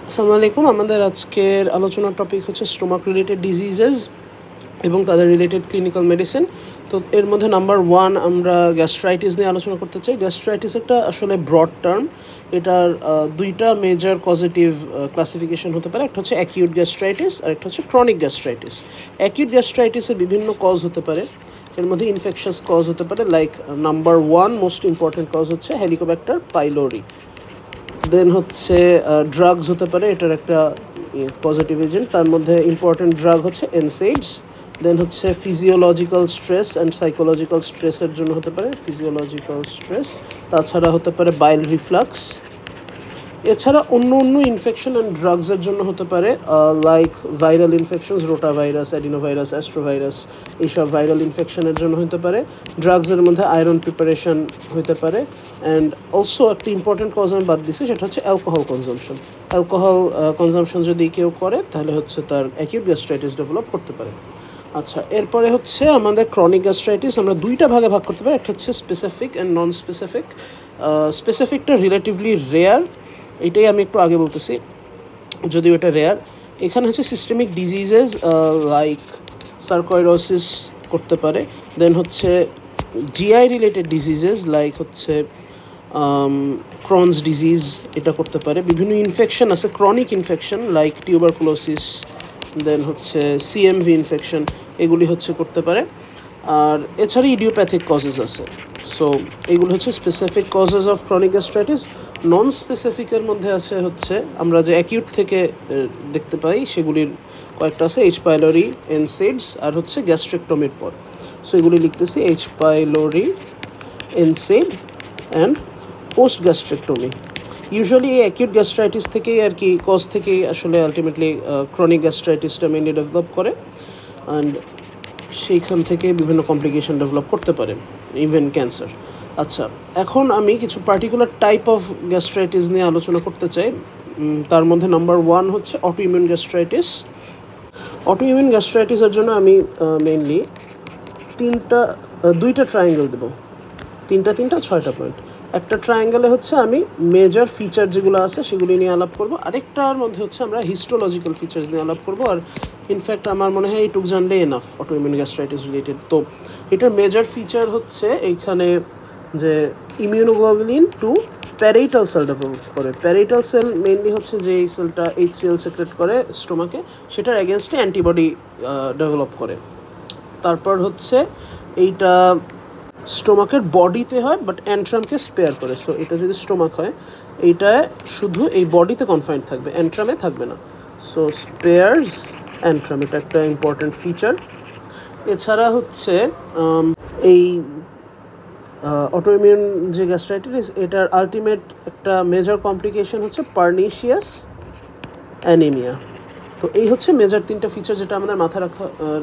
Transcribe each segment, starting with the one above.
আসসালামু আলাইকুম। আমাদের আজকের আলোচনার টপিক হচ্ছে স্টোমাক রিলেটেড ডিজিজেস এবং তাদের রিলেটেড ক্লিনিক্যাল মেডিসিন। তো এর মধ্যে নাম্বার 1 আমরা গ্যাস্ট্রাইটিস নিয়ে আলোচনা করতে চাই। গ্যাস্ট্রাইটিস একটা আসলে ব্রড টার্ম। এটার দুইটা মেজর কজেটিভ ক্লাসিফিকেশন হতে পারে। একটা হচ্ছে অ্যাকিউট গ্যাস্ট্রাইটিস আর একটা হচ্ছে ক্রনিক গ্যাস্ট্রাইটিস। অ্যাকিউট গ্যাস্ট্রাইটিসের বিভিন্ন কজ হতে পারে। এর মধ্যে ইনফেকশাস কজ হতে পারে, like number 1 most important cause হচ্ছে হেলিকোব্যাক্টার পাইলোরি। দেন হচ্ছে ড্রাগস হতে পারে, এটার একটা পজিটিভ এজেন্ট। তার মধ্যে ইম্পর্টেন্ট ড্রাগ হচ্ছে এনসেইডস। দেন হচ্ছে ফিজিওলজিক্যাল স্ট্রেস অ্যান্ড সাইকোলজিক্যাল স্ট্রেসের জন্য হতে পারে ফিজিওলজিক্যাল স্ট্রেস। তাছাড়া হতে পারে বাইল রিফ্লাক্স। এছাড়া অন্য অন্য ইনফেকশন অ্যান্ড ড্রাগসের জন্য হতে পারে like viral infections, rota virus, adenovirus, astrovirus, এইসব ভাইরাল ইনফেকশনের জন্য হতে পারে। ড্রাগসের মধ্যে আয়রন প্রিপারেশন হতে পারে। অ্যান্ড অলসো একটা ইম্পর্টেন্ট কজ আমি বাদ দিচ্ছি, সেটা হচ্ছে অ্যালকোহল কনজামশন। অ্যালকোহল কনজামশন যদি কেউ করে তাহলে হচ্ছে তার অ্যাকিউট গ্যাস্ট্রাইটিস ডেভেলপ করতে পারে। আচ্ছা, এরপরে হচ্ছে আমাদের ক্রনিক গ্যাস্ট্রাইটিস আমরা দুইটা ভাগে ভাগ করতে পারি। একটা হচ্ছে স্পেসিফিক অ্যান্ড নন স্পেসিফিক। স্পেসিফিকটা রিলেটিভলি রেয়ার, এটাই আমি একটু আগে বলতেছি, যদিও এটা রেয়ার। এখানে হচ্ছে সিস্টেমিক ডিজিজেস লাইক সার্কোইডোসিস করতে পারে। দেন হচ্ছে জিআই রিলেটেড ডিজিজেস লাইক হচ্ছে ক্রনস ডিজিজ, এটা করতে পারে। বিভিন্ন ইনফেকশন আছে, ক্রনিক ইনফেকশন লাইক টিউবারকুলোসিস, দেন হচ্ছে সিএমভি ইনফেকশন, এগুলি হচ্ছে করতে পারে। আর এছাড়া ইডিওপ্যাথিক কজেস আছে। সো এগুলো হচ্ছে specific causes of chronic gastritis. Non স্পেসিফিকের মধ্যে আছে হচ্ছে আমরা যে অ্যাকিউট থেকে দেখতে পাই সেগুলির কয়েকটা আছে, এইচ পাইলোরি, এনসেডস আর হচ্ছে গ্যাস্ট্রেক্টমির পর। সো এগুলি লিখতেছি, H pylori, এনসেড and post gastrectomy. Usually এই অ্যাকিউট গ্যাস্ট্রাইটিস থেকেই আর কি কজ থেকেই আসলে আলটিমেটলি ক্রনিক গ্যাস্ট্রাইটিসটা মেনলি ডেভেলপ করে। অ্যান্ড সেইখান থেকে বিভিন্ন কমপ্লিকেশন ডেভেলপ করতে পারে, ইভেন ক্যান্সার। আচ্ছা, এখন আমি কিছু পার্টিকুলার টাইপ অফ গ্যাস্ট্রাইটিস নিয়ে আলোচনা করতে চাই। তার মধ্যে নাম্বার 1 হচ্ছে অটোইমিউন গ্যাস্ট্রাইটিস। অটোইমিউন গ্যাস্ট্রাইটিসের জন্য আমি মেইনলি দুইটা ট্রায়াঙ্গেল দেবো, তিনটা 6টা পয়েন্ট। একটা ট্রায়াঙ্গেলে হচ্ছে আমি মেজর ফিচার যেগুলো আছে সেগুলি নিয়ে আলাপ করব, আরেকটার মধ্যে হচ্ছে আমরা হিস্টোলজিক্যাল ফিচার্স নিয়ে আলাপ করব। আর ইনফ্যাক্ট আমার মনে হয় এইটুক জানলে এনাফ অটোইমিউন গ্যাস্ট্রাইটিস রিলেটেড। তো এটার মেজর ফিচার হচ্ছে এইখানে যে ইমিউনোগ্লোবুলিন টু প্যারেইটাল সেল ডেভেলপ করে। প্যারেইটাল সেল মেইনলি হচ্ছে যে এই সেলটা HCl সিক্রেট করে স্টোমাকে, সেটার এগেনস্টে অ্যান্টিবডি ডেভেলপ করে। তারপর হচ্ছে এইটা স্টোমাকের বডিতে হয় বাট অ্যান্ট্রামকে স্পেয়ার করে। সো এটা যদি স্টোমাক হয় এইটা শুধু এই বডিতে কনফাইন্ড থাকবে, অ্যান্ট্রামে থাকবে না। সো স্পেয়ার্স অ্যান্ট্রাম, এটা একটা ইম্পর্ট্যান্ট ফিচার। এছাড়া হচ্ছে এই অটোইমিউন যে গ্যাস্ট্রাইটিস, এটার আলটিমেট একটা মেজর কমপ্লিকেশন হচ্ছে পার্নিশিয়াস অ্যানিমিয়া। তো এই হচ্ছে মেজর 3টা ফিচার যেটা আমাদের মাথায়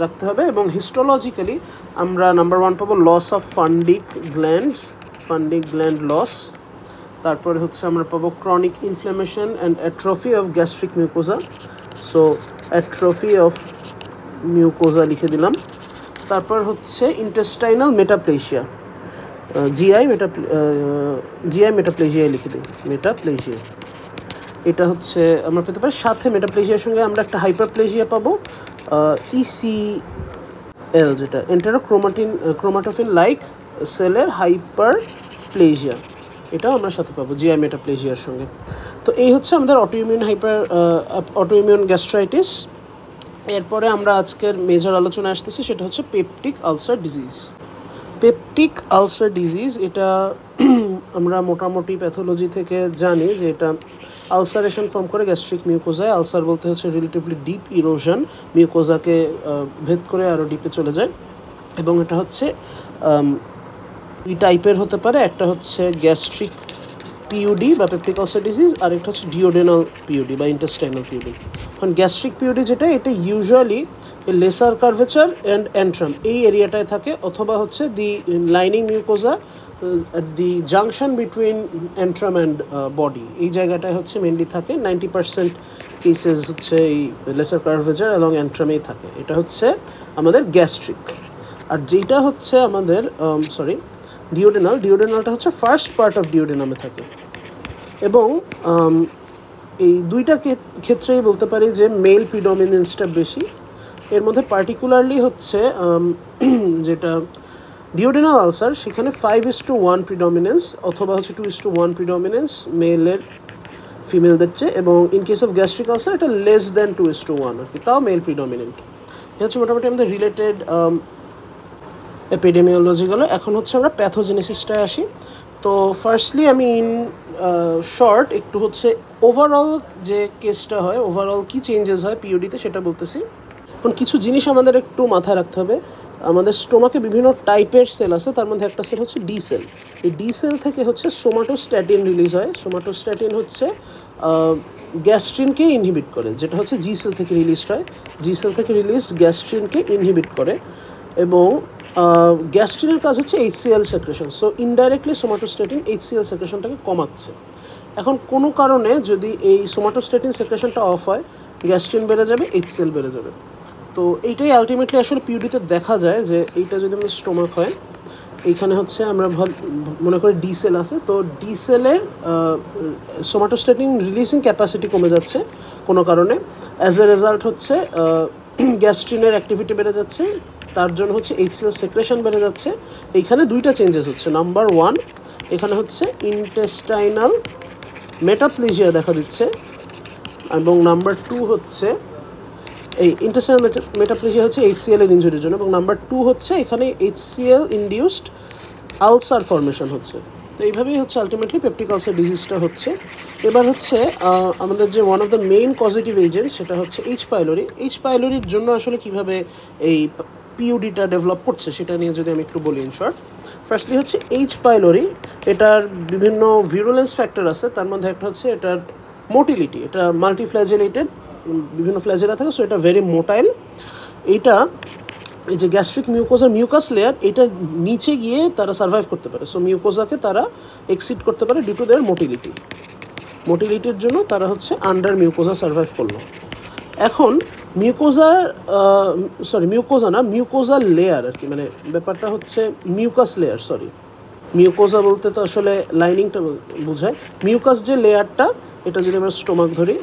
রাখতে হবে। এবং হিস্টোলজিক্যালি আমরা নাম্বার 1 পাবো loss of fundic gland loss. তারপরে হচ্ছে আমরা পাবো chronic inflammation and atrophy of gastric mucosa. So atrophy of mucosa লিখে দিলাম। তারপর হচ্ছে ইন্টেস্টাইনাল মেটাপ্লেশিয়া, জিআই মেটাপ্লেজিয়া লিখে দিই, মেটাপ্লেজিয়া। এটা হচ্ছে আমরা পেতে পারি। সাথে মেটাপ্লেজিয়ার সঙ্গে আমরা একটা হাইপারপ্লেজিয়া পাবো, ECL, যেটা ক্রোমাটোফিন লাইক সেলের হাইপারপ্লেজিয়া, এটাও আমরা সাথে পাবো জিআই মেটাপ্লেজিয়ার সঙ্গে। তো এই হচ্ছে আমাদের অটোইমিউন গ্যাস্ট্রাইটিস। এরপরে আমরা আজকের মেজর আলোচনায় আসতেছি, সেটা হচ্ছে peptic ulcer disease. Peptic ulcer disease এটা আমরা মোটামুটি প্যাথোলজি থেকে জানি যে এটা আলসারেশন ফর্ম করে গ্যাস্ট্রিক মিউকোজায়। আলসার বলতে হচ্ছে রিলেটিভলি ডিপ ইরোশন, মিউকোজাকে ভেদ করে আরও ডিপে চলে যায়। এবং এটা হচ্ছে এই টাইপের হতে পারে, একটা হচ্ছে গ্যাস্ট্রিক পিইউডি বা পেপটিক আলসার ডিজিজ, আর একটা হচ্ছে ডিওডেনাল পিইউডি বা ইন্টেস্টাইনাল পিইউডি। কারণ গ্যাস্ট্রিক পিইউডি যেটা, এটা usually lesser curvature and antrum এই এরিয়াটায় থাকে, অথবা হচ্ছে the lining mucosa at the junction between antrum and body, এই জায়গাটায় হচ্ছে মেনলি থাকে। 90% কেসেস হচ্ছে এই লেসার কার্ভেচার এবং অ্যান্ট্রামেই থাকে। এটা হচ্ছে আমাদের গ্যাস্ট্রিক। আর যেটা হচ্ছে আমাদের ডিওডেনালটা হচ্ছে ফার্স্ট পার্ট অফ ডিওডেনামে থাকে। এবং এই দুইটা ক্ষেত্রেই বলতে পারি যে মেল প্রিডমিনেন্সটা বেশি। এর মধ্যে পার্টিকুলারলি হচ্ছে যেটা ডিওডেনাল আলসার, সেখানে 5:1 প্রিডমিনেন্স অথবা হচ্ছে 2:1 প্রিডমিনেন্স মেলের ফিমেলদের চেয়ে, এবং in case of gastric ulcer এটা লেস দ্যান 2:1 আর কি, তাও মেল প্রিডমিনেন্ট। এটা হচ্ছে মোটামুটি আমাদের রিলেটেড এপিডেমিওলজি গেলো। এখন হচ্ছে আমরা প্যাথোজেনেসিসটায় আসি। তো ফার্স্টলি আমি ইন শর্ট একটু হচ্ছে ওভারঅল যে কেসটা হয়, ওভারঅল কী চেঞ্জেস হয় পিওডিতে সেটা বলতেছি। এখন কিছু জিনিস আমাদের একটু মাথায় রাখতে হবে। আমাদের স্টোমাকে বিভিন্ন টাইপের সেল আছে, তার মধ্যে একটা সেল হচ্ছে ডি সেল। এই ডি সেল থেকে হচ্ছে সোমাটোস্ট্যাটিন রিলিজ হয়। সোমাটোস্ট্যাটিন হচ্ছে গ্যাস্ট্রিনকে ইনহিবিট করে, যেটা হচ্ছে জি সেল থেকে রিলিজড হয়। জি সেল থেকে রিলিজড গ্যাস্ট্রিনকে ইনহিবিট করে, এবং গ্যাস্ট্রিনের কাজ হচ্ছে HCL secretion. So indirectly somatostatin HCL সেক্রেশনটাকে কমাচ্ছে। এখন কোনো কারণে যদি এই সোমাটোস্ট্যাটিন সেক্রেশনটা অফ হয়, গ্যাস্ট্রিন বেড়ে যাবে, এইচসিএল বেড়ে যাবে। তো এইটাই আলটিমেটলি আসলে পিউডিতে দেখা যায় যে এইটা যদি আমাদের স্টোমাক হয়, এইখানে হচ্ছে আমরা মনে করি ডি সেল আছে, তো ডি সেলের সোমাটোস্ট্যাটিন রিলিজিং ক্যাপাসিটি কমে যাচ্ছে কোনো কারণে। অ্যাজ এ রেজাল্ট হচ্ছে গ্যাস্ট্রিনের অ্যাক্টিভিটি বেড়ে যাচ্ছে, তার জন্য হচ্ছে এইচসিএল সেক্রেশন বেড়ে যাচ্ছে। এইখানে দুইটা চেঞ্জেস হচ্ছে। নাম্বার 1, এখানে হচ্ছে ইন্টেস্টাইনাল মেটাপ্লেজিয়া দেখা দিচ্ছে, এবং নাম্বার 2 হচ্ছে এই ইন্টেস্টাইনাল মেটাপ্লেজিয়া হচ্ছে এইচসিএল এর ইনজুরির জন্য, এবং নাম্বার 2 হচ্ছে এখানে এইচসিএল ইনডিউসড আলসার ফর্মেশন হচ্ছে। তো এইভাবেই হচ্ছে আলটিমেটলি পেপটিক আলসার ডিজিজটা হচ্ছে। এবার হচ্ছে আমাদের যে one of the main positive agent সেটা হচ্ছে এইচ পাইলোরি। এইচ পাইলোরির জন্য আসলে কীভাবে এই পিউডিটা ডেভেলপ করছে সেটা নিয়ে যদি আমি একটু বলি ইন শর্ট। ফার্স্টলি হচ্ছে এইচ পাইলোরি, এটার বিভিন্ন ভিরুলেন্স ফ্যাক্টর আছে। তার মধ্যে একটা হচ্ছে এটার মোটিলিটি, এটা মাল্টিফ্ল্যাজেলেটেড, বিভিন্ন ফ্ল্যাজেলা থাকে, সো এটা ভেরি মোটাইল। এইটা এই যে গ্যাস্ট্রিক মিউকোজার মিউকাস লেয়ার, এটার নিচে গিয়ে তারা সার্ভাইভ করতে পারে। সো মিউকোজাকে তারা এক্সিড করতে পারে ডিউ টু দেয়ার মোটিলিটি। মোটিলিটির জন্য তারা হচ্ছে আন্ডার মিউকোজা সার্ভাইভ করলো। এখন মিউকোজা লেয়ার আর কি, মানে ব্যাপারটা হচ্ছে মিউকাস লেয়ার, মিউকোজা বলতে তো আসলে লাইনিংটা বোঝায়। মিউকাস যে লেয়ারটা, এটা যদি আমরা স্টোমাক ধরি,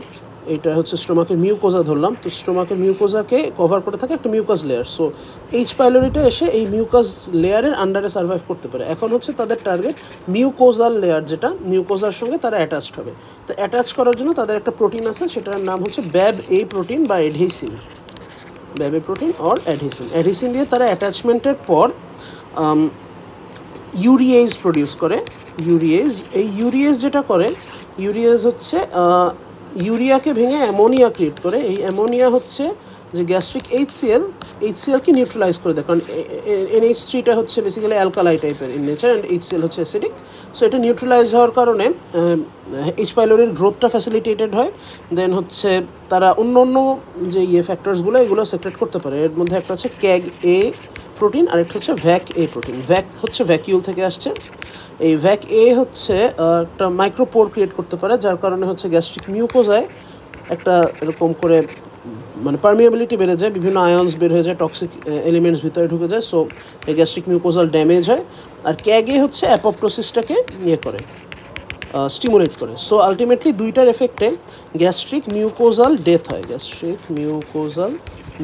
এটা হচ্ছে স্টোমাকের মিউকোজা ধরলাম, তো স্টোমাকের মিউকোজাকে কভার করে থাকে একটা মিউকাস লেয়ার। সো এইচ পাইলোরিটা এসে এই মিউকাস লেয়ারের আন্ডারে সার্ভাইভ করতে পারে। এখন হচ্ছে তাদের টার্গেট মিউকোজাল লেয়ার, যেটা মিউকোজার সঙ্গে তারা অ্যাটাচড হবে। তো অ্যাটাচ করার জন্য তাদের একটা প্রোটিন আছে, সেটার নাম হচ্ছে ব্যাব এ প্রোটিন বা অ্যাডহেসিন, ব্যাব এ প্রোটিন অর অ্যাডহেসিন। অ্যাডহেসিন দিয়ে তারা অ্যাটাচমেন্টের পর ইউরিয়েজ প্রডিউস করে। এই ইউরিয়েজ যেটা করে, ইউরিয়েজ হচ্ছে ইউরিয়াকে ভেঙে অ্যামোনিয়া ক্রিয়েট করে। এই অ্যামোনিয়া হচ্ছে যে গ্যাস্ট্রিক এইচসিএলকে নিউট্রালাইজ করে দেয়, কারণ NH3টা হচ্ছে বেসিক্যালি অ্যালকালাই টাইপের ইন নেচার, অ্যান্ড HCl হচ্ছে অ্যাসিডিক। সো এটা নিউট্রালাইজ হওয়ার কারণে এইচ পাইলোরির গ্রোথটা ফ্যাসিলিটেটেড হয়। দেন হচ্ছে তারা অন্য যে ফ্যাক্টরসগুলো এগুলো সেক্রেট করতে পারে। এর মধ্যে একটা হচ্ছে ক্যাগ এ প্রোটিন, আরেকটা হচ্ছে ভ্যাক এ প্রোটিন। ভ্যাক হচ্ছে ভ্যাকিউল থেকে আসছে। এই ভ্যাক এ হচ্ছে একটা মাইক্রোপোর ক্রিয়েট করতে পারে, যার কারণে হচ্ছে গ্যাস্ট্রিক মিউকোজায় একটা এরকম করে মানে পারমিয়াবিলিটি বেড়ে যায়, বিভিন্ন আয়ন্স বের হয়ে যায়, টক্সিক এলিমেন্টস ভিতরে ঢুকে যায়। সো এই গ্যাস্ট্রিক মিউকোজাল ড্যামেজ হয়। আর ক্যাগে হচ্ছে অ্যাপোপ্টোসিসটাকে করে স্টিমুলেট করে। সো আলটিমেটলি দুইটার এফেক্টে গ্যাস্ট্রিক মিউকোজাল ডেথ হয়, গ্যাস্ট্রিক মিউকোজাল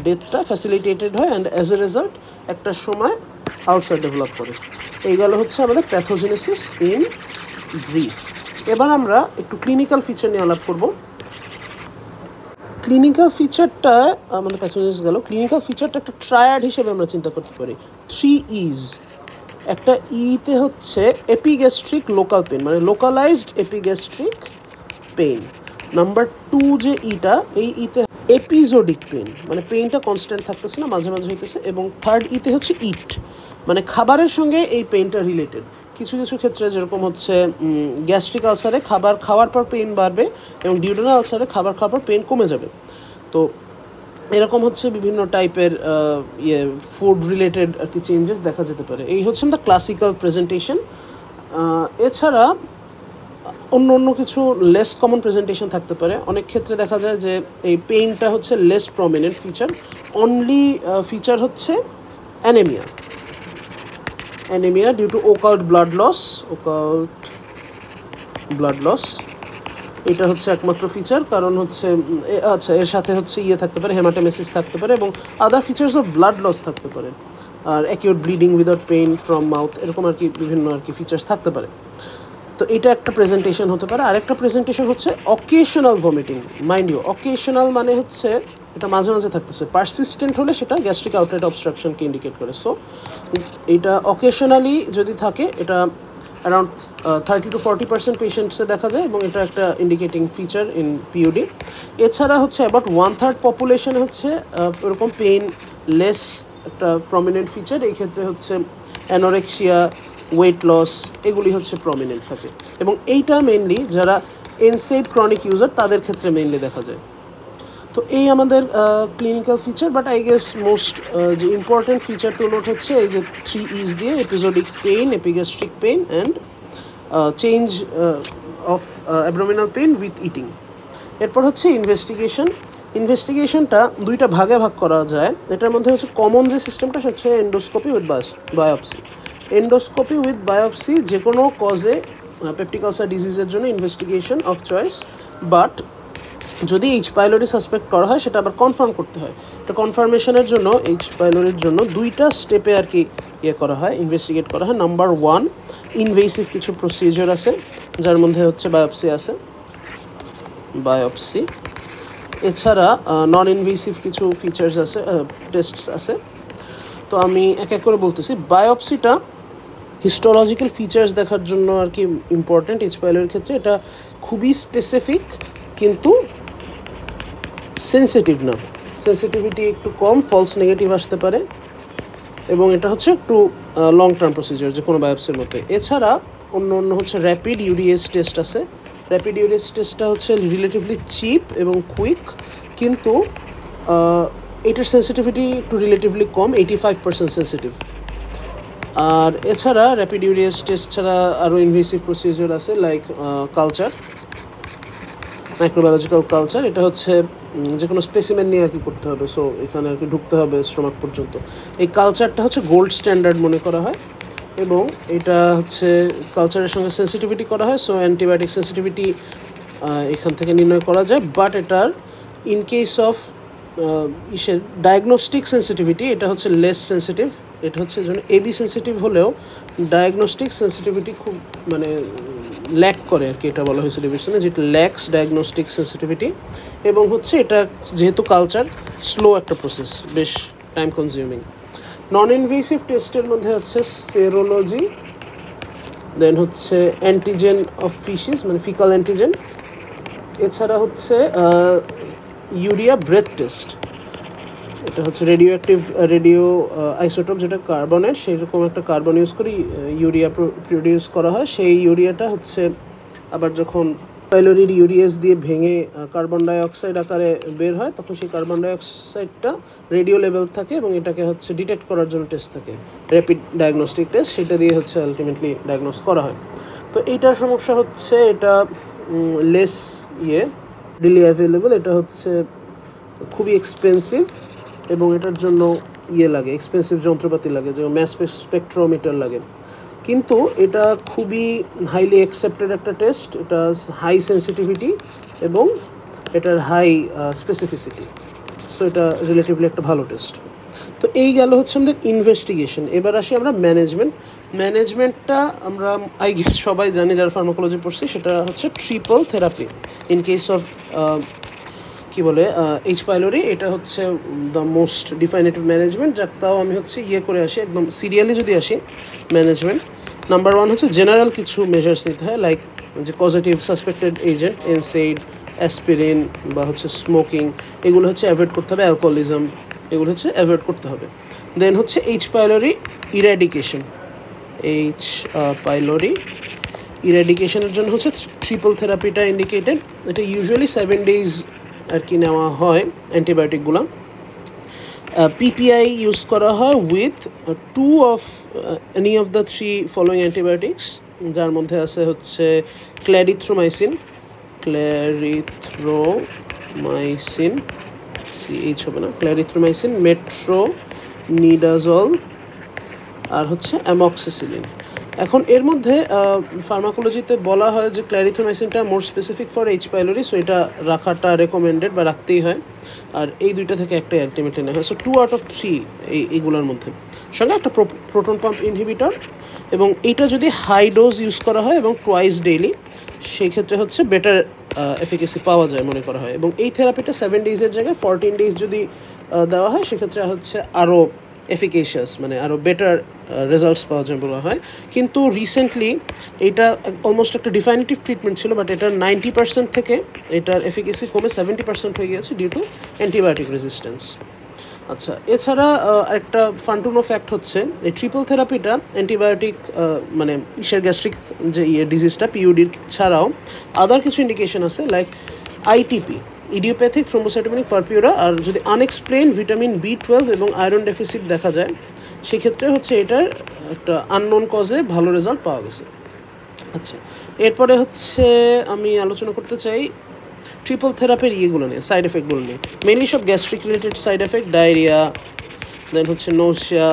ডেথটা ফ্যাসিলিটেটেড হয়, অ্যান্ড অ্যাজ এ রেজাল্ট একটা সময় আলসার ডেভেলপ করে। এই গেল হচ্ছে আমাদের প্যাথোজেনেসিস ইন ব্রিফ। এবার আমরা একটু ক্লিনিক্যাল ফিচার নিয়ে আলাপ করব। ক্লিনিক্যাল ফিচারটা আমাদের প্যাথোজেনেসিস গেল। ক্লিনিক্যাল ফিচারটা একটা ট্রায়াড হিসেবে আমরা চিন্তা করতে পারি, 3 E's। একটা ইতে হচ্ছে এপিগ্যাস্ট্রিক লোকাল পেন, মানে লোকালাইজড এপিগ্যাস্ট্রিক পেইন। নাম্বার 2 যে ইটা, এই ইতে এপিজোডিক পেন, মানে পেইনটা কনস্ট্যান্ট থাকতেছে না, মাঝে মাঝে হইতেছে। এবং থার্ড ইতে হচ্ছে ইট, মানে খাবারের সঙ্গে এই পেইনটা রিলেটেড। কিছু কিছু ক্ষেত্রে যেরকম হচ্ছে গ্যাস্ট্রিক আলসারে খাবার খাওয়ার পর পেইন বাড়বে, এবং ডিউডেনাল আলসারে খাবার খাওয়ার পর পেইন কমে যাবে। তো এরকম হচ্ছে বিভিন্ন টাইপের ফুড রিলেটেড আর কি চেঞ্জেস দেখা যেতে পারে। এই হচ্ছে দ্য ক্লাসিক্যাল প্রেজেন্টেশন। এছাড়া অন্য কিছু লেস কমন প্রেজেন্টেশন থাকতে পারে। অনেক ক্ষেত্রে দেখা যায় যে এই পেইনটা হচ্ছে less prominent feature. Only feature হচ্ছে anaemia due to occult blood loss. এটা হচ্ছে একমাত্র ফিচার, কারণ হচ্ছে আচ্ছা এর সাথে হচ্ছে থাকতে পারে, হেমাটোমেসিস থাকতে পারে এবং other features of blood loss থাকতে পারে, আর acute bleeding without pain from mouth, এরকম আর কি বিভিন্ন আর কি ফিচার্স থাকতে পারে। তো এটা একটা প্রেজেন্টেশন হতে পারে। আরেকটা প্রেজেন্টেশন হচ্ছে occasional vomiting. Mind you, occasional মানে হচ্ছে এটা মাঝে মাঝে থাকতেছে, পারসিস্টেন্ট হলে সেটা গ্যাস্ট্রিক আউটলেট অবস্ট্রাকশনকে ইন্ডিকেট করে। সো এটা অকেশনালি যদি থাকে, এটা অ্যারাউন্ড 30-40% পেশেন্টসে দেখা যায় এবং এটা একটা ইন্ডিকেটিং ফিচার ইন পিওডি। এছাড়া হচ্ছে অ্যাবাউট 1/3 পপুলেশনে হচ্ছে এরকম পেইন লেস একটা প্রমিনেন্ট ফিচার। এই ক্ষেত্রে হচ্ছে অ্যানোরেক্সিয়া, ওয়েট লস, এগুলি হচ্ছে প্রমিনেন্ট থাকে এবং এইটা মেইনলি যারা এনসেড ক্রনিক ইউজার তাদের ক্ষেত্রে মেইনলি দেখা যায়। তো এই আমাদের clinical feature. But I guess most যে ইম্পর্টেন্ট ফিচার টু নোট হচ্ছে এই যে 3 E's দিয়ে episodic pain, epigastric pain and change of abdominal pain with eating. এরপর হচ্ছে ইনভেস্টিগেশন। ইনভেস্টিগেশনটা দুইটা ভাগে ভাগ করা যায়। এটার মধ্যে হচ্ছে কমন যে সিস্টেমটা সেটা হচ্ছে endoscopy with biopsy. Endoscopy with biopsy যে কোনো কজে পেপটিক আলসার ডিজিজের জন্য ইনভেস্টিগেশন অফ চয়েস। বাট যদি এইচ পাইলোরি সাসপেক্ট করা হয় সেটা আবার কনফার্ম করতে হয়। এটা কনফার্মেশনের জন্য এইচ পাইলোরির জন্য দুইটা স্টেপে আর কি করা হয়, ইনভেস্টিগেট করা হয়। নাম্বার 1, ইনভেসিভ কিছু প্রসিজার আছে যার মধ্যে হচ্ছে বায়োপসি আছে, বায়োপসি। এছাড়া নন ইনভেসিভ কিছু ফিচার্স আছে, টেস্টস আছে। তো আমি এক এক করে বলতেছি। বায়োপসিটা হিস্টোলজিক্যাল ফিচার্স দেখার জন্য আর কি ইম্পর্ট্যান্ট এইচ পাইলোরির ক্ষেত্রে। এটা খুবই স্পেসিফিক কিন্তু সেন্সিটিভ না, সেন্সিটিভিটি একটু কম, ফলস নেগেটিভ আসতে পারে এবং এটা হচ্ছে একটু লং টার্ম প্রসিজার যে কোনো বায়োপসির মতো। এছাড়া অন্য হচ্ছে র্যাপিড ইউডিএস টেস্ট আছে। র্যাপিড ইউডিএস টেস্টটা হচ্ছে রিলেটিভলি চিপ এবং কুইক, কিন্তু এটার সেন্সিটিভিটি একটু রিলেটিভলি কম, 85% সেন্সিটিভ। আর এছাড়া র্যাপিড ইউডিএস টেস্ট ছাড়া আরও ইনভেসিভ প্রসিজার আছে লাইক কালচার, মাইক্রোবায়োলজিক্যাল কালচার। এটা হচ্ছে যে কোনো স্পেসিমেন নিয়ে আর কি করতে হবে, সো এখানে আর কি ঢুকতে হবে স্টোমাক পর্যন্ত। এই কালচারটা হচ্ছে গোল্ড স্ট্যান্ডার্ড মনে করা হয় এবং এটা হচ্ছে কালচারের সঙ্গে সেন্সিটিভিটি করা হয়, সো অ্যান্টিবায়োটিক সেন্সিটিভিটি এখান থেকে নির্ণয় করা যায়। বাট এটার in case of diagnostic sensitivity এটা হচ্ছে লেস সেন্সিটিভ। এটা হচ্ছে যেন এবি সেন্সিটিভ হলেও ডায়াগনস্টিক সেন্সিটিভিটি খুব মানে ল্যাক করে আর কি, এটা বলা হয়েছে ডিভিশনে, যেটা ল্যাক্স ডায়াগনস্টিক সেন্সিটিভিটি। এবং হচ্ছে এটা যেহেতু কালচার স্লো একটা প্রসেস, বেশ টাইম কনজিউমিং। নন ইনভেসিভ টেস্টের মধ্যে হচ্ছে সেরোলজি, দেন হচ্ছে অ্যান্টিজেন অফ ফিশিস মানে ফিকাল অ্যান্টিজেন। এছাড়া হচ্ছে ইউরিয়া ব্রেথ টেস্ট। এটা হচ্ছে রেডিও আইসোটোপ যেটা কার্বনের, সেরকম একটা কার্বন ইউজ করে ইউরিয়া প্রডিউস করা হয়। সেই ইউরিয়াটা হচ্ছে আবার যখন পাইলোরির ইউরিয়াস দিয়ে ভেঙে কার্বন ডাইঅক্সাইড আকারে বের হয় তখন সেই কার্বন ডাইঅক্সাইডটা রেডিও লেভেল থাকে এবং এটাকে হচ্ছে ডিটেক্ট করার জন্য টেস্ট থাকে, র্যাপিড ডায়াগনস্টিক টেস্ট, সেটা দিয়ে হচ্ছে আলটিমেটলি ডায়াগনোস করা হয়। তো এইটার সমস্যা হচ্ছে এটা লেস রিলি অ্যাভেলেবল, এটা হচ্ছে খুবই এক্সপেন্সিভ এবং এটার জন্য লাগে এক্সপেন্সিভ যন্ত্রপাতি লাগে, যেমন ম্যাস স্পেকট্রোমিটার লাগে। কিন্তু এটা খুবই হাইলি অ্যাকসেপ্টেড একটা টেস্ট, এটা হাই সেন্সিটিভিটি এবং এটার হাই স্পেসিফিসিটি, সো এটা রিলেটিভলি একটা ভালো টেস্ট। তো এই গেল হচ্ছে আমাদের ইনভেস্টিগেশন। এবার আসি আমরা ম্যানেজমেন্টটা আমরা আই গেস সবাই জানি যারা ফার্মাকোলজি পড়ছি, সেটা হচ্ছে triple therapy in case of কী বলে এইচ পাইলোরি। এটা হচ্ছে দ্য মোস্ট ডিফাইনেটিভ ম্যানেজমেন্ট, যাক তাও আমি হচ্ছে করে আসি একদম সিরিয়ালি যদি আসি ম্যানেজমেন্ট। নাম্বার 1 হচ্ছে জেনারেল কিছু মেজার্স নিতে হয়, লাইক যে পজিটিভ সাসপেক্টেড এজেন্ট এনসেড, অ্যাসপিরিন বা হচ্ছে স্মোকিং, এগুলো হচ্ছে অ্যাভয়েড করতে হবে, অ্যালকোহলিজম এগুলো হচ্ছে অ্যাভয়েড করতে হবে। দেন হচ্ছে H pylori eradication. H pylori ইরাডিকেশনের জন্য হচ্ছে ট্রিপল থেরাপিটা ইন্ডিকেটেড। এটা ইউজুয়ালি 7 days আর কি নেওয়া হয় অ্যান্টিবায়োটিকগুলো। পিপিআই ইউজ করা হয় with 2 of any of the 3 following antibiotics, যার মধ্যে আছে হচ্ছে ক্ল্যারিথ্রোমাইসিন, CH হবে না, ক্ল্যারিথ্রোমাইসিন, মেট্রোনিডাজল আর হচ্ছে অ্যামক্সিসিলিন। এখন এর মধ্যে ফার্মাকোলজিতে বলা হয় যে ক্ল্যারিথোমাইসিনটা more specific for H pylori, so এটা রাখাটা রেকমেন্ডেড বা রাখতেই হয়। আর এই দুইটা থেকে একটাই আলটিমেটলি নেওয়া হয়। সো 2 আউট অফ 3 এইগুলোর মধ্যে সঙ্গে একটা প্রোটন পাম্প ইনহিবিটর, এবং এইটা যদি হাই ডোজ ইউজ করা হয় এবং টুয়াইস ডেইলি, সেই ক্ষেত্রে হচ্ছে বেটার এফিকেসি পাওয়া যায় মনে করা হয়। এবং এই থেরাপিটা 7 ডেজের জায়গায় 14 ডেজ যদি দেওয়া হয় সেক্ষেত্রে হচ্ছে আরও এফিকেশিয়াস, মানে আরও বেটার রেজাল্টস পাওয়া যায় বলা হয়। কিন্তু রিসেন্টলি এটা অলমোস্ট একটা ডিফাইনিটিভ ট্রিটমেন্ট ছিল, বাট এটার 90% থেকে এটার এফিকেসি কমে 70% হয়ে গিয়েছে ডিউ টু অ্যান্টিবায়োটিক রেজিস্ট্যান্স। আচ্ছা, এছাড়া একটা ফান্টুনো ফ্যাক্ট হচ্ছে এই ট্রিপল থেরাপিটা অ্যান্টিবায়োটিক মানে ইসের গ্যাস্ট্রিক যে ডিজিজটা পিইউডির ছাড়াও আদার কিছু ইন্ডিকেশন আছে, লাইক আইটিপি, ইডিওপ্যাথিক থ্রোম্বোসাইটোপেনিক পারপিউরা, আর যদি আনএক্সপ্লেইন ভিটামিন B12 এবং আয়রন ডেফিসিট দেখা যায় সেক্ষেত্রে হচ্ছে এটার একটা আননোন কজে ভালো রেজাল্ট পাওয়া গেছে। আচ্ছা, এরপরে হচ্ছে আমি আলোচনা করতে চাই ট্রিপল থেরাপির ইয়েগুলো নিয়ে, সাইড এফেক্টগুলো নিয়ে। মেনলি সব gastric related side effect, diarrhoea, then হচ্ছে নোসিয়া,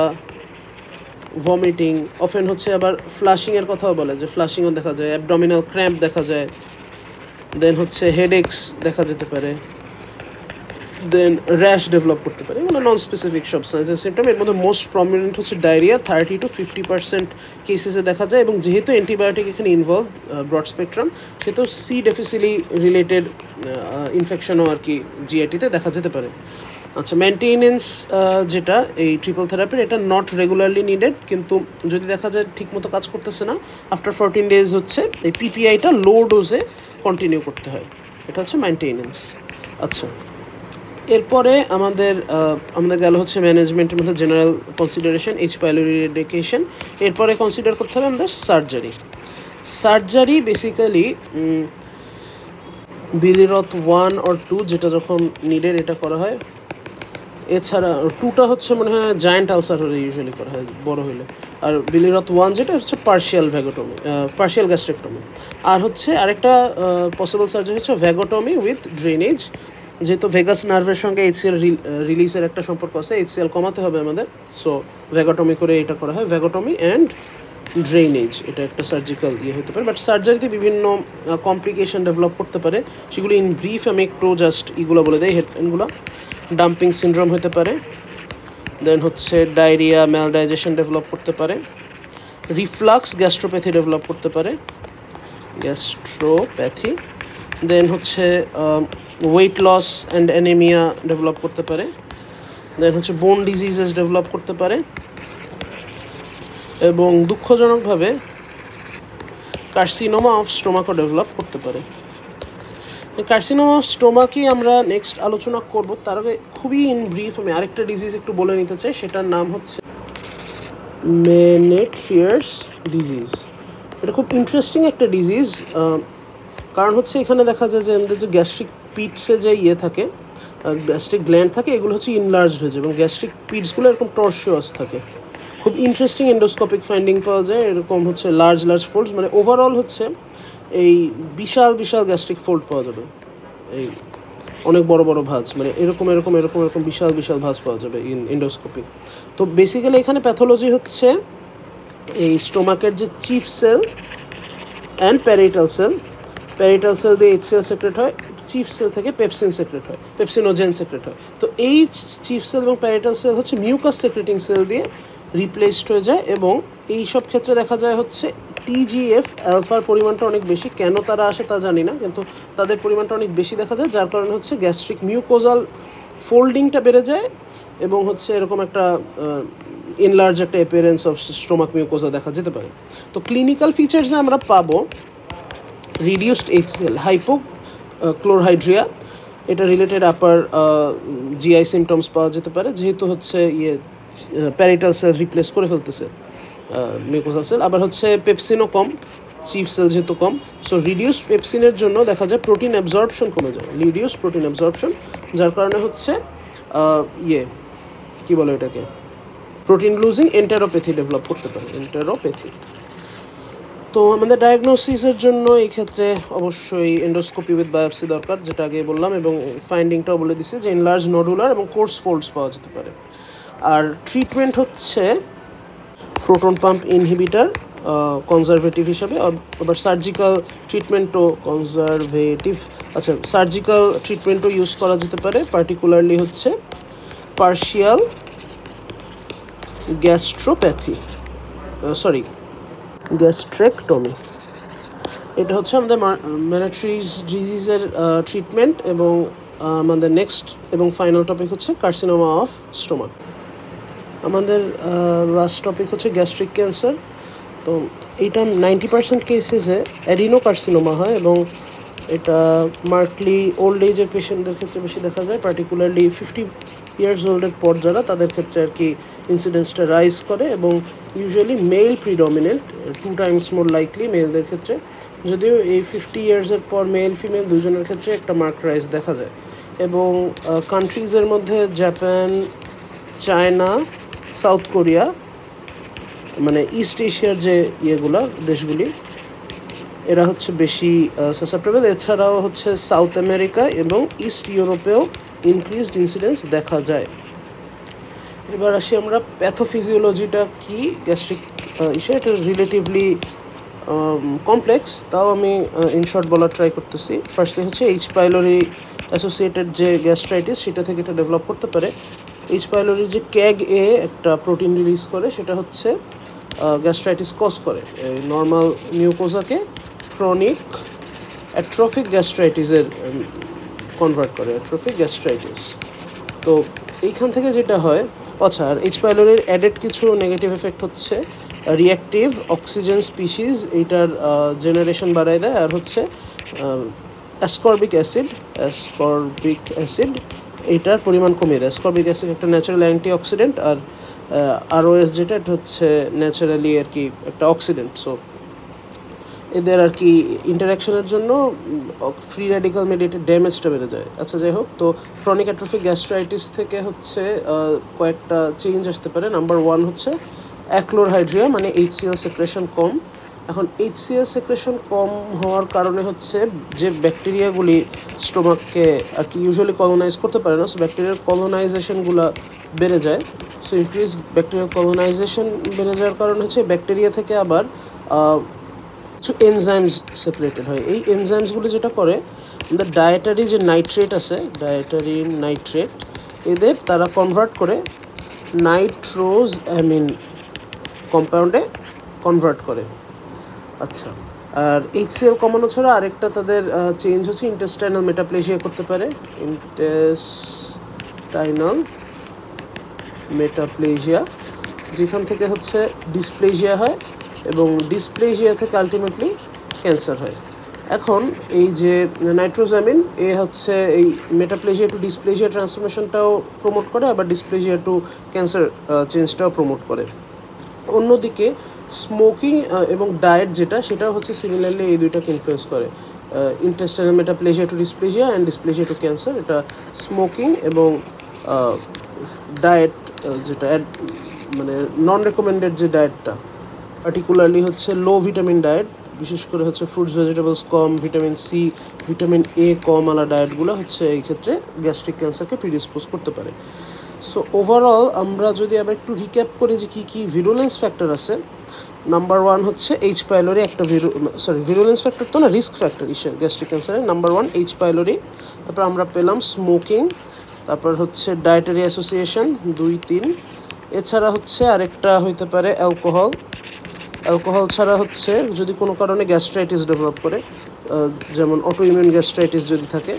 ভমিটিং, অফেন হচ্ছে আবার ফ্লাশিংয়ের কথাও বলে যে ফ্লাশিংও দেখা যায়, অ্যাবডোমিনাল ক্র্যাম্প দেখা যায়, দেন হচ্ছে হেডেক্স দেখা যেতে পারে, দেন র্যাশ ডেভেলপ করতে পারে। এগুলো নন স্পেসিফিক সব সাইন্স অ্যান্ড সিমটম। এর মধ্যে মোস্ট প্রমিনেন্ট হচ্ছে ডায়রিয়া, 30 to 50% কেসেসে দেখা যায়, এবং যেহেতু অ্যান্টিবায়োটিক এখানে ইনভলভ ব্রড স্পেকট্রাম, সেহেতু সি ডেফিসিলি রিলেটেড ইনফেকশনও আর কি জিআইটিতে দেখা যেতে পারে। আচ্ছা, মেনটেনেন্স যেটা এই ট্রিপল থেরাপির, এটা নট রেগুলারলি নিডেড, কিন্তু যদি দেখা যায় ঠিকমতো কাজ করতেছে না, আফটার 14 ডেজ হচ্ছে এই পিপিআইটা লো ডোজে কন্টিনিউ করতে হয়। এটা হচ্ছে মেনটেনেন্স। আচ্ছা, এরপরে আমাদের গেল হচ্ছে ম্যানেজমেন্টের মধ্যে general consideration, H pylori education. এরপরে কনসিডার করতে হবে আমাদের সার্জারি বেসিক্যালি বিলিরথ 1 or 2 যেটা যখন নিডেড এটা করা হয়। এছাড়া 2টা হচ্ছে মনে হয় জায়েন্ট আলসার হলে ইউজুয়ালি করা হয় বড় হলে, আর বিলিরথ 1 যেটা হচ্ছে পার্শিয়াল গ্যাস্ট্রেক্টমি। আর হচ্ছে আরেকটা পসিবল সার্জারি হচ্ছে ভ্যাগোটমি উইথ ড্রেনেজ, যেহেতু ভেগাস নার্ভের সঙ্গে এইচসিএল রিলিজের একটা সম্পর্ক আছে, এইচসিএল কমাতে হবে আমাদের, সো ভ্যাগোটমি করে এটা করা হয়, ভ্যাগোটমি অ্যান্ড ড্রেনেজ। এটা একটা সার্জিক্যাল হতে পারে, বাট সার্জারিতে বিভিন্ন কমপ্লিকেশন ডেভেলপ করতে পারে, সেগুলো ইন ব্রিফ আমি একটু জাস্ট এগুলো বলে দেয় হেডলাইনগুলো। ডাম্পিং সিনড্রোম হতে পারে, দেন হচ্ছে ডায়রিয়া, ম্যালডাইজেশন ডেভেলপ করতে পারে, রিফ্লাক্স গ্যাস্ট্রোপ্যাথি ডেভেলপ করতে পারে, দেন হচ্ছে weight loss and anaemia develop করতে পারে, দেন হচ্ছে বোন ডিজিজেস ডেভেলপ করতে পারে, এবং দুঃখজনকভাবে কার্সিনোমা অফ স্টোমাকও ডেভেলপ করতে পারে। কার্সিনোমা অফ স্টোমাকই আমরা নেক্সট আলোচনা করব, তার আগে খুবই ইন ব্রিফ আমি আরেকটা ডিজিজ একটু বলে নিতে চাই, সেটার নাম হচ্ছে মেনেট্রিয়ার্স ডিজিজ। এটা খুব ইন্টারেস্টিং একটা ডিজিজ, কারণ হচ্ছে এখানে দেখা যায় যে আমাদের যে গ্যাস্ট্রিক পিটসে যে থাকে, গ্যাস্ট্রিক গ্ল্যান্ড থাকে, এগুলো হচ্ছে ইনলার্জড হয়ে যায়, এবং গ্যাস্ট্রিক পিটসগুলো এরকম টর্সিয়াস থাকে। খুব ইন্টারেস্টিং এন্ডোস্কোপিক ফাইন্ডিং পাওয়া যায়, এরকম হচ্ছে লার্জ ফোল্ডস, মানে ওভারঅল হচ্ছে এই বিশাল গ্যাস্ট্রিক ফোল্ড পাওয়া যাবে, এই অনেক বড় ভাঁজ, মানে এরকম বিশাল ভাঁজ পাওয়া যাবে ইন এন্ডোস্কোপি। তো বেসিক্যালি এখানে প্যাথোলজি হচ্ছে এই স্টোমাকের যে chief cell and parietal cell দিয়ে এইচসিএল সেক্রেট হয়, চিফ সেল থেকে পেপসিনোজেন সেক্রেট হয়। তো এই চিফ সেল এবং প্যারিটাল সেল হচ্ছে মিউকাস সেক্রেটিং সেল দিয়ে রিপ্লেসড হয়ে যায়, এবং এই সব ক্ষেত্রে দেখা যায় হচ্ছে TGF অ্যালফার পরিমাণটা অনেক বেশি। কেন তারা আসে তা জানি না, কিন্তু তাদের পরিমাণটা অনেক বেশি দেখা যায়, যার কারণে হচ্ছে গ্যাস্ট্রিক মিউকোজাল ফোল্ডিংটা বেড়ে যায়, এবং হচ্ছে এরকম একটা ইনলার্জ একটা অ্যাপিয়ারেন্স অফ স্টোমাক মিউকোজা দেখা যেতে পারে। তো ক্লিনিক্যাল ফিচার্সে আমরা পাবো রিডিউসড এইচসিএল, হাইপোক্লোরহাইড্রিয়া, এটা রিলেটেড আপার জিআই সিমটমস পাওয়া যেতে পারে, যেহেতু হচ্ছে প্যারিটাল সেল রিপ্লেস করে ফেলতেছে মিউকোজাল সেল। আবার হচ্ছে পেপসিনও কম, চিফ সেল যেহেতু কম, সো রিডিউসড পেপসিনের জন্য দেখা যায় প্রোটিন অ্যাবজর্পশন কমে যায়, রিডিউসড প্রোটিন অ্যাবজর্পশন, যার কারণে হচ্ছে কী বলে এটাকে, প্রোটিন লুজিং এন্টেরোপ্যাথি ডেভেলপ করতে পারে, এন্টেরোপ্যাথি। তো আমাদের ডায়াগনোসিসের জন্য এই ক্ষেত্রে অবশ্যই এন্ডোস্কোপি উইথ বায়োপসি দরকার, যেটা আগে বললাম, এবং ফাইন্ডিংটাও বলে দিচ্ছে যে ইনলার্জ নডুলার এবং কোর্স ফোল্ডস পাওয়া যেতে পারে। আর ট্রিটমেন্ট হচ্ছে প্রোটন পাম্প ইনহিবিটার কনজারভেটিভ হিসাবে, আবার সার্জিক্যাল ট্রিটমেন্টও কনজারভেটিভ, আচ্ছা সার্জিক্যাল ট্রিটমেন্টও ইউজ করা যেতে পারে, পার্টিকুলারলি হচ্ছে পার্শিয়াল গ্যাস্ট্রোপ্যাথি, গ্যাস্ট্রেকটমি। এটা হচ্ছে আমাদের মেরিটরিয়াস ডিজিজের ট্রিটমেন্ট। এবং আমাদের নেক্সট এবং ফাইনাল টপিক হচ্ছে কার্সিনোমা অফ স্টোমাক। আমাদের লাস্ট টপিক হচ্ছে গ্যাস্ট্রিক ক্যান্সার। তো এইটা 90% কেসেসে অ্যাডিনোকার্সিনোমা হয় এবং এটা মার্কলি ওল্ড এজের পেশেন্টদের ক্ষেত্রে বেশি দেখা যায়, পার্টিকুলারলি 50 ইয়ার্স ওল্ডের পর যারা, তাদের ক্ষেত্রে আর কি ইনসিডেন্সটা রাইজ করে এবং usually male predominant, 2 times more likely মেলদের ক্ষেত্রে, যদিও এই 50 ইয়ার্সের পর মেল ফিমেল দুজনের ক্ষেত্রে একটা মার্ক রাইজ দেখা যায়। এবং কান্ট্রিজের মধ্যে জাপান, চায়না, সাউথ কোরিয়া, মানে ইস্ট এশিয়ার যে ইয়েগুলা দেশগুলি, এরা হচ্ছে বেশি সাসেপ্টেবল। এছাড়াও হচ্ছে সাউথ আমেরিকা এবং ইস্ট ইউরোপেও ইনক্রিজড ইনসিডেন্স দেখা যায়। এবার আসি আমরা প্যাথোফিজিওলজিটা কি গ্যাস্ট্রিক ইস্যু, এটা রিলেটিভলি কমপ্লেক্স, তাও আমি ইনশর্ট বলার ট্রাই করতেছি। ফার্স্টলি হচ্ছে এইচ পাইলোরি অ্যাসোসিয়েটেড যে গ্যাস্ট্রাইটিস, সেটা থেকে এটা ডেভেলপ করতে পারে। এইচ পাইলোরি যে ক্যাগ এ একটা প্রোটিন রিলিজ করে, সেটা হচ্ছে গ্যাস্ট্রাইটিস কজ করে। নর্মাল মিউকোজাকে ক্রনিক অ্যাট্রোফিক গ্যাস্ট্রাইটিসের কনভার্ট করে, অ্যাট্রোফিক গ্যাস্ট্রাইটিস। তো এইখান থেকে যেটা হয়, আচ্ছা, আর এইচ পাইলোরির অ্যাডেড কিছু নেগেটিভ এফেক্ট হচ্ছে রিঅ্যাক্টিভ অক্সিজেন স্পিসিস, এইটার জেনারেশন বাড়ায় দেয়, আর হচ্ছে অ্যাসকর্বিক অ্যাসিড এইটার পরিমাণ কমিয়ে দেয়। অ্যাসকর্বিক অ্যাসিড একটা ন্যাচারাল অ্যান্টিঅক্সিডেন্ট, আর আরওএস যেটা, এটা হচ্ছে ন্যাচারালি আর কি একটা অক্সিডেন্ট। সো এদের আর কি ইন্টারাকশনের জন্য ফ্রি র্যাডিক্যাল মেডিয়েটেড ড্যামেজটা বেড়ে যায়। আচ্ছা, যাই হোক, তো ক্রনিক অ্যাট্রোফিক গ্যাস্ট্রাইটিস থেকে হচ্ছে কয়েকটা চেঞ্জ আসতে পারে। নাম্বার 1 হচ্ছে অ্যাক্লোরহাইড্রিয়া, মানে HCl সেক্রেশন কম। এখন HCl সেক্রেশন কম হওয়ার কারণে হচ্ছে যে ব্যাকটেরিয়াগুলি স্টোমাককে আর কি ইউজুয়ালি কলোনাইজ করতে পারে না, সো ব্যাকটেরিয়ার কলোনাইজেশনগুলো বেড়ে যায়। সো ইনক্রিজ ব্যাকটেরিয়াল কলোনাইজেশন বেড়ে যাওয়ার কারণে হচ্ছে ব্যাকটেরিয়া থেকে আবার কিছু এনজাইমস সেপারেটেড হয়। এই এনজাইমসগুলো যেটা করে, আমাদের ডায়েটারি যে নাইট্রেট আছে, ডায়েটারি নাইট্রেট, এদের তারা কনভার্ট করে নাইট্রোজ অ্যামিন কম্পাউন্ডে কনভার্ট করে। আচ্ছা, আর HCl কমানো ছাড়া আরেকটা তাদের চেঞ্জ হচ্ছে ইন্টেস্টাইনাল মেটাপ্লেজিয়া করতে পারে। ইন্টেস্টাইনাল মেটাপ্লেজিয়া, যেখান থেকে হচ্ছে ডিসপ্লেজিয়া হয় এবং ডিসপ্লেজিয়া থেকে আলটিমেটলি ক্যান্সার হয়। এখন এই যে নাইট্রোজামিন, এ হচ্ছে এই মেটাপ্লেজিয়া টু ডিসপ্লেজিয়া ট্রান্সফরমেশনটাও প্রমোট করে, আবার ডিসপ্লেজিয়া টু ক্যান্সার চেঞ্জটাও প্রমোট করে। অন্যদিকে স্মোকিং এবং ডায়েট যেটা, সেটা হচ্ছে সিমিলারলি এই দুইটাকে ইনফ্লুয়েন্স করে। Intestinal metaplasia to dysplasia and dysplasia to cancer, এটা স্মোকিং এবং ডায়েট যেটা মানে নন রেকমেন্ডেড যে ডায়েটটা, পার্টিকুলারলি হচ্ছে লো ভিটামিন ডায়েট, বিশেষ করে হচ্ছে ফ্রুটস ভেজিটেবলস কম, ভিটামিন সি, ভিটামিন এ কম আলা ডায়েটগুলো হচ্ছে এই ক্ষেত্রে গ্যাস্ট্রিক ক্যান্সারকে প্রিডিসপোজ করতে পারে। সো ওভারঅল আমরা যদি আবার একটু রিক্যাপ করি যে কী কী ভিরুলেন্স ফ্যাক্টর আছে, নাম্বার 1 হচ্ছে এইচ পাইলোরি, একটা ভিরুলেন্স ফ্যাক্টর তো না, রিস্ক ফ্যাক্টর গ্যাস্ট্রিক ক্যান্সারের। নাম্বার 1 এইচ পাইলোরি, তারপর আমরা পেলাম স্মোকিং, তারপর হচ্ছে ডায়েটারি অ্যাসোসিয়েশন 2-3, এছাড়া হচ্ছে আরেকটা হইতে পারে অ্যালকোহল ছাড়া হচ্ছে যদি কোনো কারণে গ্যাস্ট্রাইটিস ডেভেলপ করে, যেমন অটোইমিউন গ্যাস্ট্রাইটিস যদি থাকে,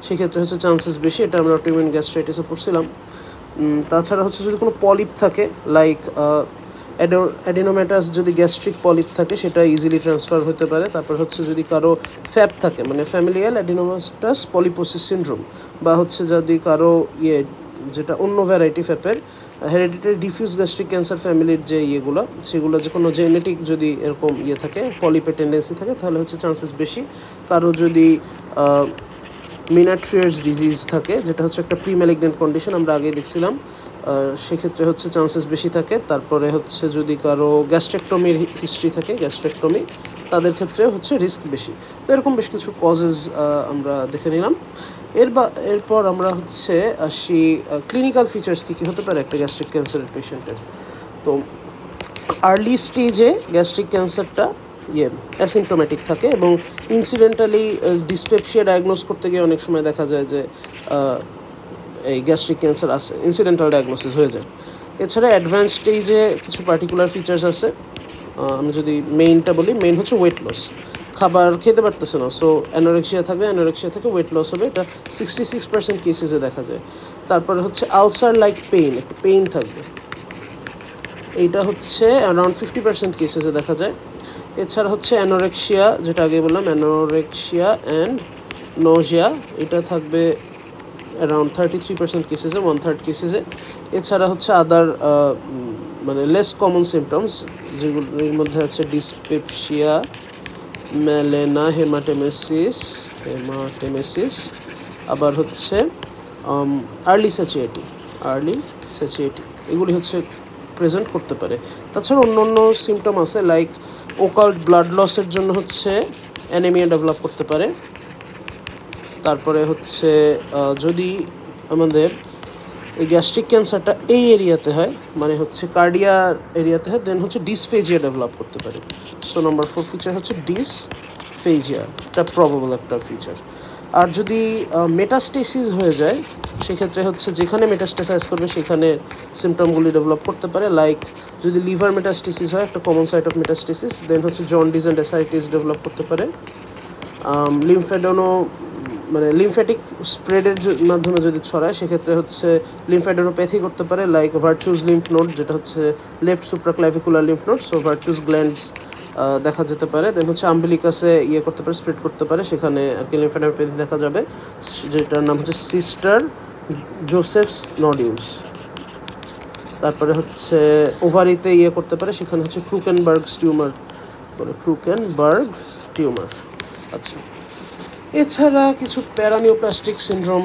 সেক্ষেত্রে হচ্ছে চান্সেস বেশি, এটা আমরা অটোইমিউন গ্যাস্ট্রাইটিসে পড়ছিলাম। তাছাড়া হচ্ছে যদি কোনো পলিপ থাকে, লাইক অ্যাডিনোমেটাস, যদি গ্যাস্ট্রিক পলিপ থাকে সেটা ইজিলি ট্রান্সফার হতে পারে। তারপর হচ্ছে যদি কারো ফ্যাপ থাকে, মানে ফ্যামিলিয়াল অ্যাডিনোমাটাস পলিপোসিস সিনড্রোম, বা হচ্ছে যদি কারো যেটা অন্য ভ্যারাইটি ফ্যাপের হেরিডিটারি ডিফিউজ গ্যাস্ট্রিক ক্যান্সার ফ্যামিলির যে সেগুলো যে কোনো জেনেটিক যদি এরকম থাকে, পলিপের টেন্ডেন্সি থাকে, তাহলে হচ্ছে চান্সেস বেশি। কারো যদি মিনাট্রিয়ার্স ডিজিজ থাকে, যেটা হচ্ছে একটা প্রিম্যালিগনেন্ট কন্ডিশন, আমরা আগেই দেখছিলাম, সেক্ষেত্রে হচ্ছে চান্সেস বেশি থাকে। তারপরে হচ্ছে যদি কারো গ্যাস্ট্রেকটমির হিস্ট্রি থাকে, তাদের ক্ষেত্রে হচ্ছে রিস্ক বেশি। তো এরকম বেশ কিছু কজেস আমরা দেখে নিলাম। এরপর আমরা হচ্ছে আসি ক্লিনিক্যাল ফিচার্স কী কী হতে পারে একটা গ্যাস্ট্রিক ক্যান্সারের পেশেন্টের। তো আর্লি স্টেজে গ্যাস্ট্রিক ক্যান্সারটা অ্যাসিমটোম্যাটিক থাকে এবং ইনসিডেন্টালি ডিসপেপসিয়া ডায়াগনোস করতে গিয়ে অনেক সময় দেখা যায় যে এই গ্যাস্ট্রিক ক্যান্সার আছে, ইনসিডেন্টাল ডায়াগনোসিস হয়ে যায়। এছাড়া অ্যাডভান্স স্টেজে কিছু পার্টিকুলার ফিচার্স আছে। আমি যদি মেইনটা বলি, মেইন হচ্ছে ওয়েট লস, খাবার খেতে পারতেছে না, সো অ্যানোরেক্সিয়া থাকবে, অ্যানোরেক্সিয়া থেকে ওয়েট লস হবে, এটা 66% কেসেসে দেখা যায়। তারপরে হচ্ছে আলসার লাইক পেইন, একটু পেইন থাকবে, এইটা হচ্ছে অ্যারাউন্ড 50% কেসেসে দেখা যায়। এছাড়া হচ্ছে অ্যানোরেক্সিয়া, যেটা আগে বললাম, অ্যানোরেক্সিয়া অ্যান্ড নজিয়া, এটা থাকবে অ্যারাউন্ড 33% কেসেসে, 1/3 কেসেসে। এছাড়া হচ্ছে আদার মানে লেস কমন সিমটমস, যেগুলোর মধ্যে আছে ডিসপেপসিয়া, মেলেনা, হেমাটেমেসিস, আবার হচ্ছে আর্লি স্যাচিয়েটি, এগুলি হচ্ছে প্রেজেন্ট করতে পারে। তাছাড়া অন্য অন্য সিমটম আছে, লাইক ওকাল্ট ব্লাড লসের জন্য হচ্ছে অ্যানিমিয়া ডেভেলপ করতে পারে। তারপরে হচ্ছে যদি আমাদের এই গ্যাস্ট্রিক ক্যান্সারটা এই এরিয়াতে হয়, মানে হচ্ছে কার্ডিয়ার এরিয়াতে হয়, দেন হচ্ছে ডিসফেজিয়া ডেভেলপ করতে পারে। সো নাম্বার 4 ফিচার হচ্ছে ডিসফেজিয়া, এটা প্রবাবল একটা ফিচার। আর যদি মেটাস্টেসিস হয়ে যায়, সেক্ষেত্রে হচ্ছে যেখানে মেটাস্টেসাইজ করবে সেখানে সিমটমগুলি ডেভেলপ করতে পারে, লাইক যদি লিভার মেটাস্টেসিস হয়, একটা কমন সাইট অফ মেটাস্টেসিস, দেন হচ্ছে জন্ডিস অ্যান্ড অ্যাসাইটিস ডেভেলপ করতে পারে। মানে লিমফ্যাটিক স্প্রেডের মাধ্যমে যদি ছড়ায়, সেক্ষেত্রে হচ্ছে লিমফ্যাডেনোপ্যাথি করতে পারে, লাইক ভার্চুস লিম্ফ নোড, যেটা হচ্ছে left supraclavicular lymph node, so Virchow's glands দেখা যেতে পারে। দেন হচ্ছে আম্বিলিকাসে করতে পারে, স্প্রেড করতে পারে, সেখানে আর কি লিমফ্যাডেনোপ্যাথি দেখা যাবে, যেটার নাম হচ্ছে সিস্টার জোসেফস নডিউলস। তারপরে হচ্ছে ওভারিতে করতে পারে, সেখানে হচ্ছে ক্রুকেনবার্গস টিউমার। আচ্ছা, এছাড়া কিছু প্যারানিওপ্লাস্টিক সিনড্রোম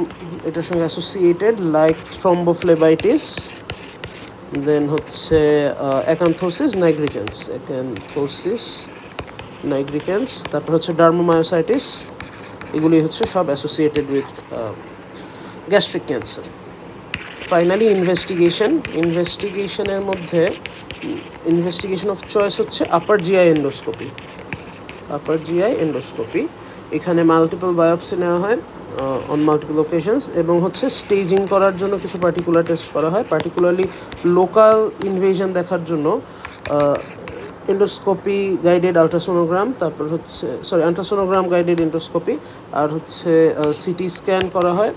এটার সঙ্গে অ্যাসোসিয়েটেড, লাইক থ্রম্বোফ্লেবাইটিস, দেন হচ্ছে অ্যাকান্থোসিস নাইগ্রিকেন্স, তারপর হচ্ছে ডার্মোমায়োসাইটিস, এগুলি হচ্ছে সব associated with gastric cancer. Finally ইনভেস্টিগেশনের মধ্যে ইনভেস্টিগেশন অফ চয়েস হচ্ছে আপার জিআই এন্ডোস্কোপি। এখানে মাল্টিপল বায়োপসি নেওয়া হয় অন মাল্টিপল ওকেশনস, এবং হচ্ছে স্টেজিং করার জন্য কিছু পার্টিকুলার টেস্ট করা হয়, পার্টিকুলারলি লোকাল ইনভেশন দেখার জন্য এন্ডোস্কোপি গাইডেড আলট্রাসোনোগ্রাম, তারপর হচ্ছে আলট্রাসোনোগ্রাম গাইডেড এন্ডোস্কোপি, আর হচ্ছে সিটি স্ক্যান করা হয়,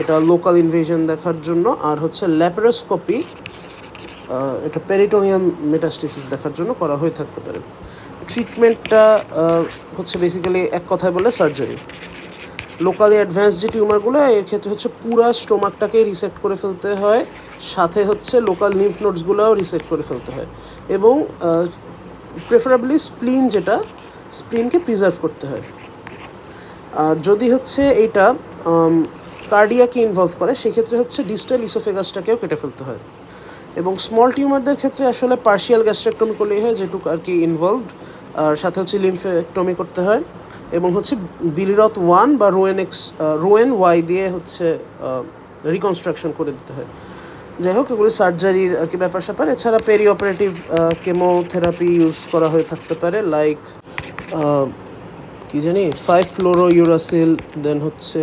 এটা লোকাল ইনভেশন দেখার জন্য, আর হচ্ছে ল্যাপারোস্কোপি, এটা পেরিটোনিয়াম মেটাস্টেসিস দেখার জন্য করা হয়ে থাকতে পারে। ট্রিটমেন্টটা হচ্ছে বেসিক্যালি এক কথায় বলে সার্জারি। লোকালি অ্যাডভান্স যে টিউমারগুলো, এর ক্ষেত্রে হচ্ছে পুরা স্টোমাকটাকে রিসেক্ট করে ফেলতে হয়, সাথে হচ্ছে লোকাল লিম্ফ নোডসগুলোও রিসেক্ট করে ফেলতে হয়, এবং প্রেফারেবলি স্প্লিনকে প্রিজার্ভ করতে হয়। আর যদি হচ্ছে এইটা কার্ডিয়াকে ইনভলভ করে, সেক্ষেত্রে হচ্ছে ডিস্টাল ইসোফেগাসটাকেও কেটে ফেলতে হয়। এবং স্মল টিউমারদের ক্ষেত্রে আসলে পার্শিয়াল গ্যাস্ট্রেক্টমি করলেই হয়, যেটুকু আর কি ইনভলভড, আর সাথে হচ্ছে লিম্ফেক্টমি করতে হয়, এবং হচ্ছে বিলিরথ 1 বা রোয়েন ওয়াই দিয়ে হচ্ছে রিকনস্ট্রাকশন করে দিতে হয়। যাই হোক, এগুলি সার্জারির আর কি ব্যাপার স্যাপার। এছাড়া পেরি অপারেটিভ কেমোথেরাপি ইউজ করা হয়ে থাকতে পারে, লাইক 5-ফ্লোরোইউরাসিল, দেন হচ্ছে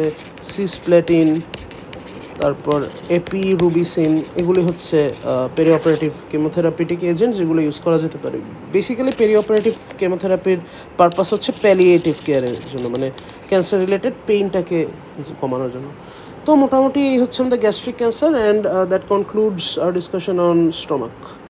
সিসপ্লেটিন, তারপর এপিরুবিসিন, এগুলি হচ্ছে পেরি অপারেটিভ কেমোথেরাপিটিক এজেন্ট, যেগুলো ইউজ করা যেতে পারে। বেসিক্যালি পেরি অপারেটিভ কেমোথেরাপির পারপাস হচ্ছে প্যালিয়েটিভ কেয়ারের জন্য, মানে ক্যান্সার রিলেটেড পেইনটাকে কমানোর জন্য। তো মোটামুটি এই হচ্ছে আমাদের gastric cancer, and that concludes hour discussion on stomach.